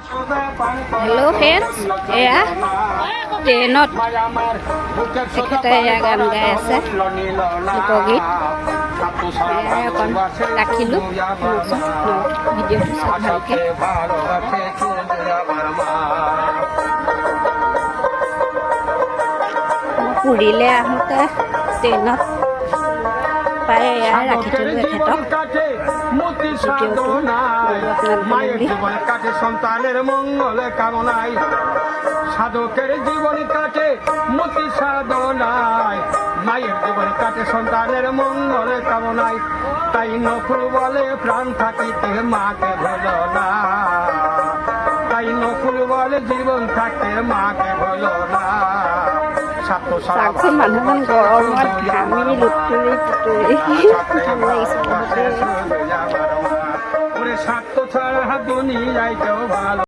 Hello' friends, এয়া ট্ৰেইনত তেখেতে এয়া গান গাই আছে লোকগীত। এয়া অকণ ৰাখিলোঁ ভিডিঅ'টো চাওক ভালকৈ। পুৰীলৈ আহোঁতে ট্ৰেইনত পাই এয়া ৰাখি থলোঁ এখেতক সন্তানের মঙ্গল কামনায় সাধকের জীবন কাটে মতি সাধনায় মায়ের জীবন কাটে সন্তানের মঙ্গল কামনায় তাই নকুল বলে প্রাণ থাকিতে মাকে ভুলো না তাই নকুল বলে জীবন থাকতে মাকে ভুলো না চাওকচোন মানুহজন গৰমত ঘামি লুতুৰি পুতুৰি ভাল লাগিছে বহুতে। স্বার্থ ছাড়া দুনিয়ায় কেউ ভালো